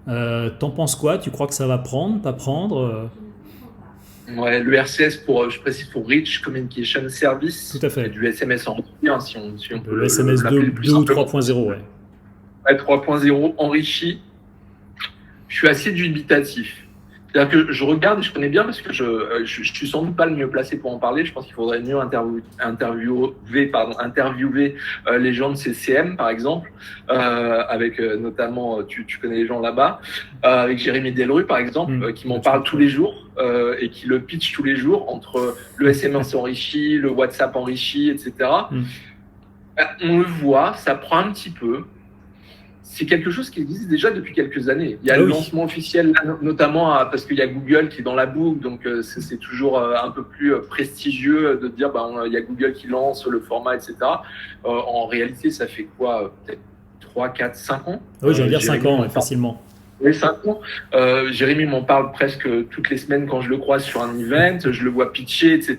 T'en penses quoi? Tu crois que ça va prendre, pas prendre Ouais, le RCS, je précise, pour Rich Communication Service. Tout à fait. C'est du SMS enrichi, si on peut le SMS 2 ou 3.0, ouais. Ouais, 3.0 enrichi. Je suis assez dubitatif. C'est-à-dire que je regarde et je connais bien parce que je suis sans doute pas le mieux placé pour en parler. Je pense qu'il faudrait mieux interviewer les gens de CCM, par exemple, avec notamment, tu connais les gens là-bas, avec Jérémy Delru, par exemple, qui m'en parle tous les jours et qui le pitch tous les jours entre le SMS enrichi, le WhatsApp enrichi, etc. On le voit, ça prend un petit peu. C'est quelque chose qui existe déjà depuis quelques années. Il y a le lancement officiel, notamment parce qu'il y a Google qui est dans la boucle, donc c'est toujours un peu plus prestigieux de dire il y a Google qui lance le format, etc. En réalité, ça fait quoi, peut-être 3, 4, 5 ans? Oui, j'allais dire 5 ans, facilement. Oui, 5 ans. Jérémy m'en parle presque toutes les semaines quand je le croise sur un event, je le vois pitcher, etc.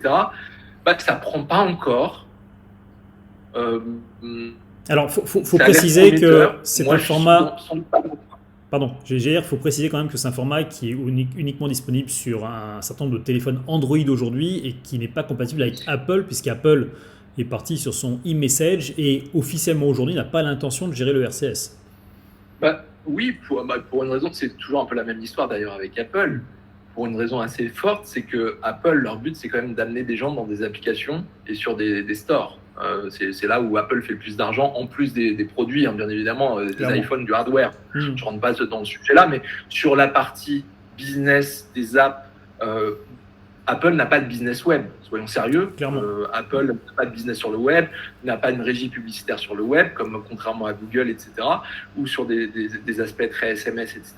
Ça prend pas encore. Alors, faut préciser que c'est un format. Pardon, il faut préciser quand même que c'est un format qui est uniquement disponible sur un certain nombre de téléphones Android aujourd'hui et qui n'est pas compatible avec Apple, puisqu'Apple est parti sur son e-message et officiellement aujourd'hui n'a pas l'intention de gérer le RCS. Oui, pour une raison, c'est toujours un peu la même histoire d'ailleurs avec Apple. Pour une raison assez forte, c'est que Apple, leur but, c'est quand même d'amener des gens dans des applications et sur des stores. C'est là où Apple fait le plus d'argent, en plus des produits, bien évidemment, des iPhones, du hardware. Je ne rentre pas dans ce sujet-là, mais sur la partie business des apps, Apple n'a pas de business web, soyons sérieux. Apple n'a pas de business sur le web, n'a pas une régie publicitaire sur le web, comme contrairement à Google, etc., ou sur des aspects très SMS, etc.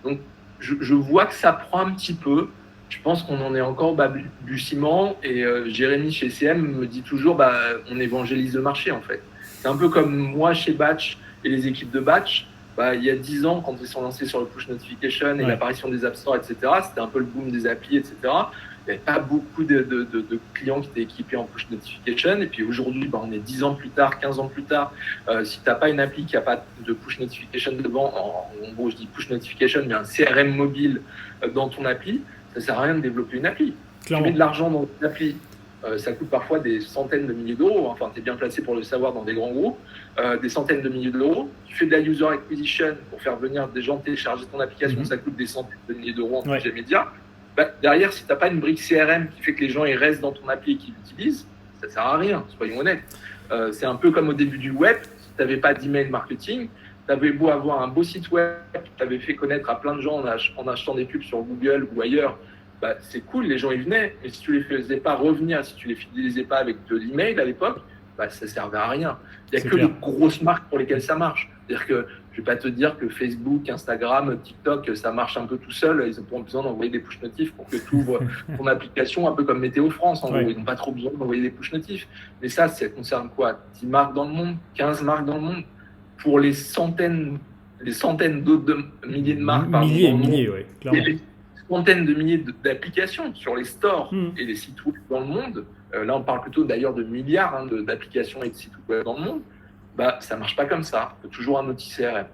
Donc, je vois que ça prend un petit peu. Je pense qu'on en est encore balbutiement et Jérémy chez CM me dit toujours on évangélise le marché en fait. C'est un peu comme moi chez Batch et les équipes de Batch. Il y a 10 ans, quand ils sont lancés sur le push notification et l'apparition des App Store, etc., c'était un peu le boom des applis, etc. Il n'y avait pas beaucoup de clients qui étaient équipés en push notification. Et puis aujourd'hui, on est 10 ans plus tard, 15 ans plus tard. Si tu n'as pas une appli qui n'a pas de push notification devant, en gros, je dis push notification, mais un CRM mobile dans ton appli, ça ne sert à rien de développer une appli. Clairement. Tu mets de l'argent dans une appli, ça coûte parfois des centaines de milliers d'euros. Enfin, tu es bien placé pour le savoir dans des grands groupes. Des centaines de milliers d'euros. Tu fais de la user acquisition pour faire venir des gens télécharger ton application, ça coûte des centaines de milliers d'euros en budget média. Derrière, si tu n'as pas une brique CRM qui fait que les gens ils restent dans ton appli et qu'ils l'utilisent, ça ne sert à rien, soyons honnêtes. C'est un peu comme au début du web. Si tu n'avais pas d'email marketing, tu avais beau avoir un beau site web, tu avais fait connaître à plein de gens en achetant des pubs sur Google ou ailleurs, c'est cool, les gens y venaient. Mais si tu les faisais pas revenir, si tu les fidélisais pas avec de l'email à l'époque, ça servait à rien. Il n'y a que les grosses marques pour lesquelles ça marche. C'est-à-dire que je vais pas te dire que Facebook, Instagram, TikTok, ça marche un peu tout seul. Ils n'ont pas besoin d'envoyer des push notifs pour que tu ouvres ton application, un peu comme Météo France. En gros, ils n'ont pas trop besoin d'envoyer des push notifs. Mais ça concerne quoi? 10 marques dans le monde, 15 marques dans le monde. Pour les centaines d'autres milliers de marques. Milliers, oui, clairement. Des centaines de milliers d'applications sur les stores et les sites web dans le monde. Là, on parle plutôt d'ailleurs de milliards d'applications et de sites web dans le monde. Ça ne marche pas comme ça. Il faut toujours un outil CRM.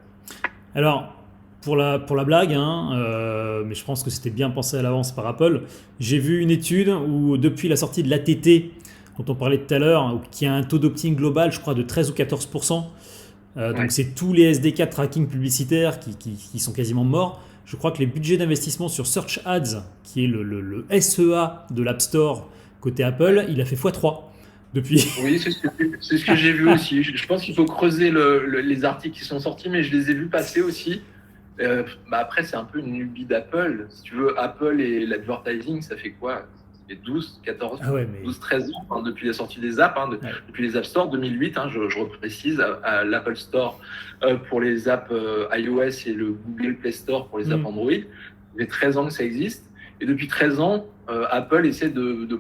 Alors, pour la blague, mais je pense que c'était bien pensé à l'avance par Apple, j'ai vu une étude où depuis la sortie de l'ATT, dont on parlait tout à l'heure, qui a un taux d'opt-in global, je crois, de 13 ou 14%, donc c'est tous les SDK tracking publicitaires qui sont quasiment morts. Je crois que les budgets d'investissement sur Search Ads, qui est le SEA de l'App Store côté Apple, il a fait x3 depuis. Oui, c'est ce que j'ai vu aussi. Je pense qu'il faut creuser les articles qui sont sortis, mais je les ai vus passer aussi. Après, c'est un peu une lubie d'Apple. Si tu veux, Apple et l'advertising, ça fait quoi? Ça fait 12, 14, 12, 13 ans depuis la sortie des apps, depuis les App Store, 2008, je reprécise, à l'Apple Store pour les apps iOS et le Google Play Store pour les apps Android. Ça fait 13 ans que ça existe. Et depuis 13 ans, Apple essaie de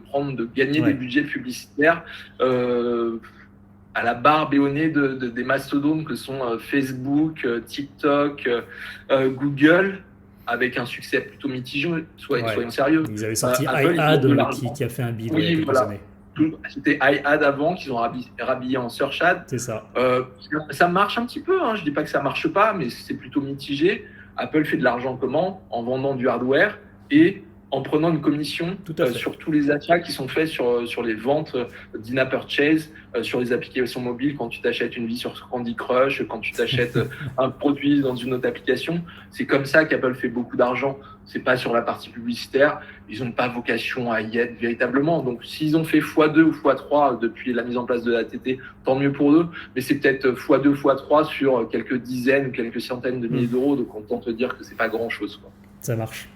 gagner des budgets publicitaires à la barbe et au nez des mastodontes que sont Facebook, TikTok, Google, avec un succès plutôt mitigé, soyons sérieux. Ils avaient sorti iAd qui a fait un bid il y a quelques années. C'était iAd avant, qu'ils ont rhabillé en Search Ad. C'est ça. Ça marche un petit peu, je ne dis pas que ça ne marche pas, mais c'est plutôt mitigé. Apple fait de l'argent comment? En vendant du hardware et en prenant une commission sur tous les achats qui sont faits sur les ventes d'in-app purchase, sur les applications mobiles, quand tu t'achètes une vie sur Candy Crush, quand tu t'achètes un produit dans une autre application. C'est comme ça qu'Apple fait beaucoup d'argent. C'est pas sur la partie publicitaire. Ils n'ont pas vocation à y être véritablement. Donc, s'ils ont fait x2 ou x3 depuis la mise en place de l'ATT, tant mieux pour eux. Mais c'est peut-être x2, x3 sur quelques dizaines ou quelques centaines de milliers d'euros. Donc, on tente de dire que c'est pas grand-chose, quoi. Ça marche.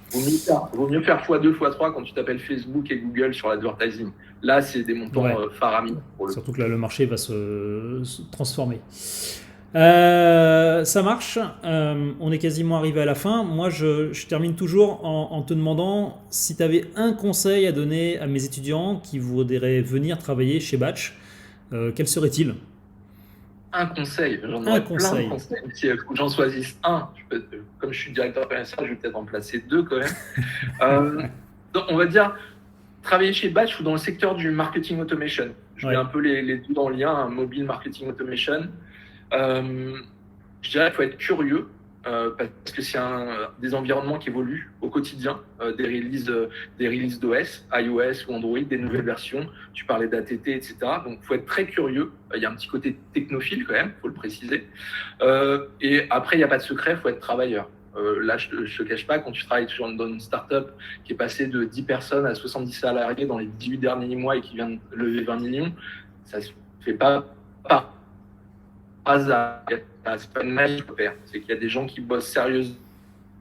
Vaut mieux faire x2, x3 quand tu t'appelles Facebook et Google sur l'advertising. Là, c'est des montants faramineux. Surtout que là, le marché va se transformer. Ça marche. On est quasiment arrivé à la fin. Moi, je termine toujours en te demandant si tu avais un conseil à donner à mes étudiants qui voudraient venir travailler chez Batch. Quel serait-il? Un conseil, j'en aurais plein de conseils. Il faut que j'en choisisse un. Comme je suis directeur commercial, je vais peut-être en placer deux quand même. Donc, on va dire travailler chez Batch ou dans le secteur du marketing automation. Je mets un peu les deux en lien, mobile marketing automation. Je dirais qu'il faut être curieux parce que c'est des environnements qui évoluent au quotidien, des releases d'OS, iOS ou Android, des nouvelles versions. Tu parlais d'ATT, etc. Donc, il faut être très curieux. Il y a un petit côté technophile quand même, il faut le préciser. Et après, il n'y a pas de secret, il faut être travailleur. Là, je ne te cache pas, quand tu travailles dans une start-up qui est passée de 10 personnes à 70 salariés dans les 18 derniers mois et qui vient de lever 20 millions, ça ne se fait pas hasard. C'est pas une magie, c'est qu'il y a des gens qui bossent sérieusement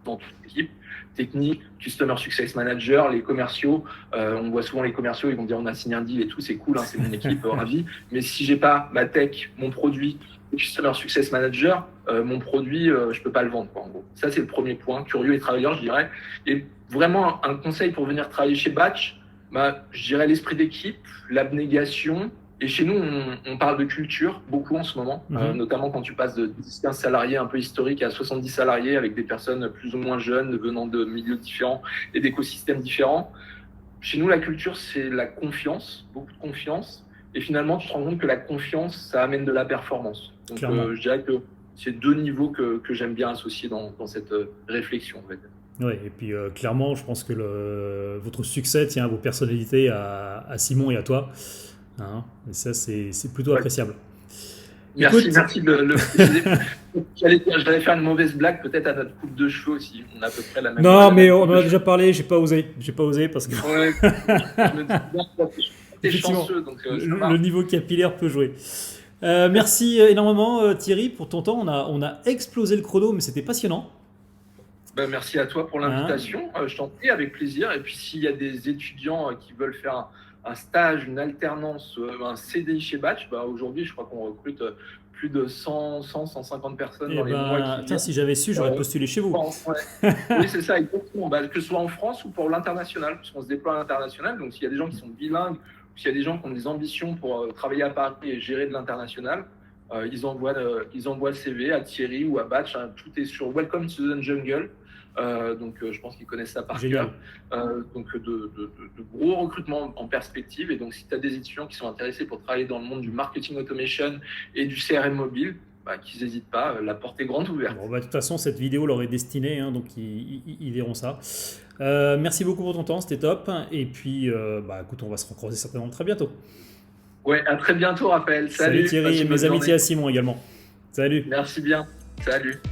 dans toute l'équipe, technique, customer success manager, les commerciaux. On voit souvent les commerciaux, ils vont dire on a signé un deal et tout, c'est cool, hein, c'est mon équipe, ravi. Mais si j'ai pas ma tech, mon produit, customer success manager, mon produit, je peux pas le vendre, quoi, en gros. Ça, c'est le premier point, curieux et travailleur, je dirais. Et vraiment, un conseil pour venir travailler chez Batch, je dirais l'esprit d'équipe, l'abnégation. Et chez nous, on parle de culture beaucoup en ce moment, notamment quand tu passes de 10-15 salariés un peu historiques à 70 salariés avec des personnes plus ou moins jeunes venant de milieux différents et d'écosystèmes différents. Chez nous, la culture, c'est la confiance, beaucoup de confiance. Et finalement, tu te rends compte que la confiance, ça amène de la performance. Donc, je dirais que c'est deux niveaux que j'aime bien associer dans cette réflexion, en fait. Oui, et puis clairement, je pense que votre succès tient à vos personnalités, à Simon et à toi. Hein, et ça, c'est plutôt appréciable. Merci de le préciser. J'allais faire une mauvaise blague, peut-être à notre coupe de cheveux aussi. On a à peu près la même. Non, mais on en a déjà parlé, j'ai pas osé parce que. Ouais, je me dis bien que t'es chanceux, donc le niveau capillaire peut jouer. Merci énormément Thierry pour ton temps. On a explosé le chrono, mais c'était passionnant. Merci à toi pour l'invitation. Je t'en prie, avec plaisir. Et puis s'il y a des étudiants qui veulent faire un stage, une alternance, un CDI chez Batch, aujourd'hui, je crois qu'on recrute plus de 150 personnes dans les mois qui viennent. Si j'avais su, j'aurais postulé chez vous. Oui, c'est ça, exactement. Que ce soit en France ou pour l'international, puisqu'on se déploie à l'international. Donc, s'il y a des gens qui sont bilingues, ou s'il y a des gens qui ont des ambitions pour travailler à Paris et gérer de l'international, ils envoient le CV à Thierry ou à Batch. Tout est sur Welcome to the Jungle. Donc je pense qu'ils connaissent ça par cœur. Donc de gros recrutements en perspective. Et donc si tu as des étudiants qui sont intéressés pour travailler dans le monde du marketing automation et du CRM mobile, qu'ils n'hésitent pas, la porte est grande ouverte. De toute façon, cette vidéo leur est destinée, hein, donc ils verront ça. Merci beaucoup pour ton temps, c'était top. Et puis, écoute, on va se recroiser certainement très bientôt. Ouais, à très bientôt, Raphaël. Salut Thierry et mes amitiés à Simon également. Salut. Merci bien. Salut.